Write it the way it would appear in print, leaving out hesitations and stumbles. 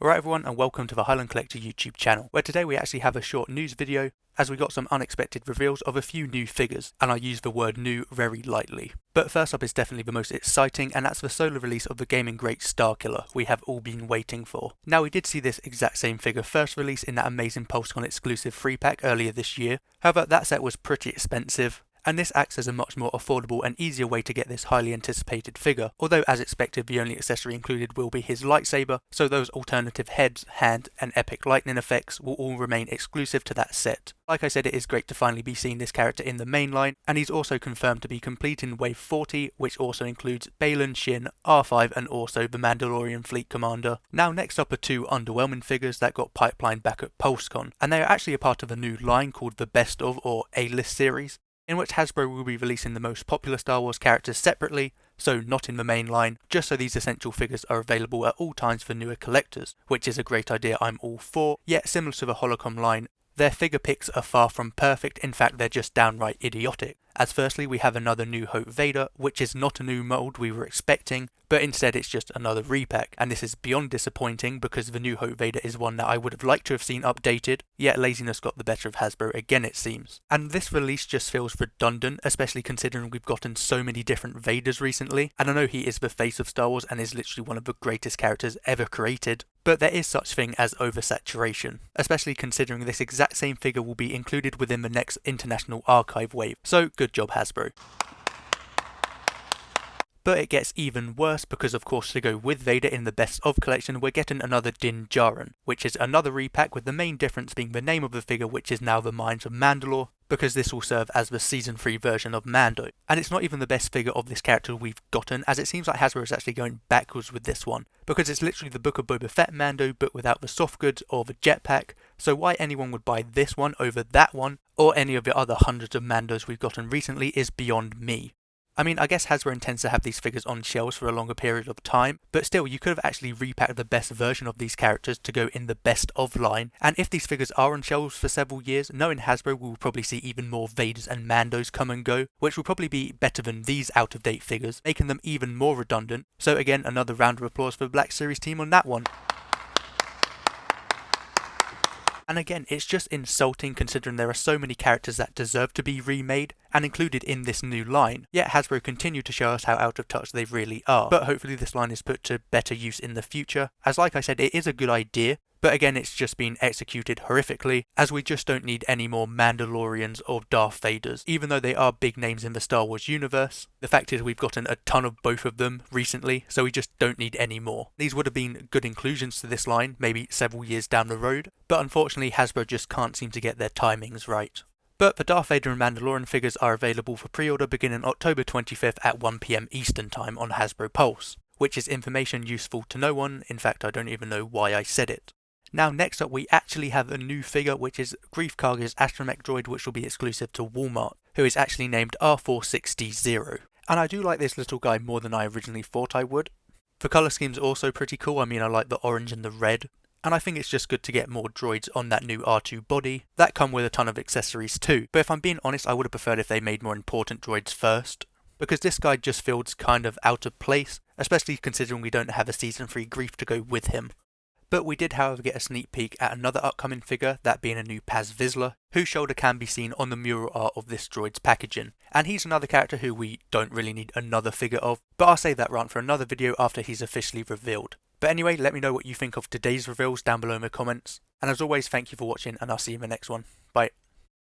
Alright everyone, and welcome to the Highland Collector YouTube channel, where today we actually have a short news video as we got some unexpected reveals of a few new figures, and I use the word new very lightly. But first up is definitely the most exciting, and that's the solo release of the gaming great Starkiller we have all been waiting for. Now we did see this exact same figure first released in that amazing PulseCon exclusive free pack earlier this year, however that set was pretty expensive. And this acts as a much more affordable and easier way to get this highly anticipated figure, although as expected the only accessory included will be his lightsaber, so those alternative heads, hand and epic lightning effects will all remain exclusive to that set. Like I said, it is great to finally be seeing this character in the mainline, and he's also confirmed to be complete in Wave 40, which also includes Baylan, Shin, R5 and also the Mandalorian Fleet Commander. Now next up are two underwhelming figures that got pipelined back at PulseCon, and they are actually a part of a new line called the Best of or A-List series, in which Hasbro will be releasing the most popular Star Wars characters separately, so not in the main line, just so these essential figures are available at all times for newer collectors, which is a great idea I'm all for, yet similar to the Holocom line, their figure picks are far from perfect, in fact they're just downright idiotic. As firstly we have another New Hope Vader, which is not a new mould we were expecting, but instead it's just another repack, and this is beyond disappointing because the New Hope Vader is one that I would have liked to have seen updated, yet laziness got the better of Hasbro again it seems. And this release just feels redundant, especially considering we've gotten so many different Vaders recently, and I know he is the face of Star Wars and is literally one of the greatest characters ever created, but there is such thing as oversaturation, especially considering this exact same figure will be included within the next International Archive wave, so good job Hasbro. But it gets even worse because of course to go with Vader in the Best of collection we're getting another Din Djarin, which is another repack with the main difference being the name of the figure, which is now the Mines of Mandalore, because this will serve as the Season 3 version of Mando. And it's not even the best figure of this character we've gotten, as it seems like Hasbro is actually going backwards with this one, because it's literally the Book of Boba Fett Mando but without the soft goods or the jetpack, so why anyone would buy this one over that one, or any of the other hundreds of Mandos we've gotten recently is beyond me. I mean, I guess Hasbro intends to have these figures on shelves for a longer period of time, but still you could have actually repacked the best version of these characters to go in the Best of line, and if these figures are on shelves for several years, knowing Hasbro we will probably see even more Vaders and Mandos come and go, which will probably be better than these out-of-date figures, making them even more redundant. So again, another round of applause for the Black Series team on that one. And again, it's just insulting considering there are so many characters that deserve to be remade and included in this new line, yet Hasbro continue to show us how out of touch they really are. But hopefully this line is put to better use in the future, as like I said it is a good idea, but again it's just been executed horrifically, as we just don't need any more Mandalorians or Darth Vaders, even though they are big names in the Star Wars universe. The fact is we've gotten a ton of both of them recently, so we just don't need any more. These would have been good inclusions to this line, maybe several years down the road, but unfortunately Hasbro just can't seem to get their timings right. But the Darth Vader and Mandalorian figures are available for pre-order beginning October 25th at 1 PM Eastern Time on Hasbro Pulse, which is information useful to no one, in fact I don't even know why I said it. Now next up we actually have a new figure, which is Greef Karga's Astromech droid, which will be exclusive to Walmart, who is actually named R460. And I do like this little guy more than I originally thought I would. The colour scheme's also pretty cool, I mean I like the orange and the red, and I think it's just good to get more droids on that new R2 body that come with a ton of accessories too, but if I'm being honest I would have preferred if they made more important droids first, because this guy just feels kind of out of place, especially considering we don't have a Season 3 Greef to go with him. But we did however get a sneak peek at another upcoming figure, that being a new Paz Vizsla, whose shoulder can be seen on the mural art of this droid's packaging, and he's another character who we don't really need another figure of, but I'll save that rant for another video after he's officially revealed. But anyway, let me know what you think of today's reveals down below in the comments, and as always thank you for watching and I'll see you in the next one. Bye.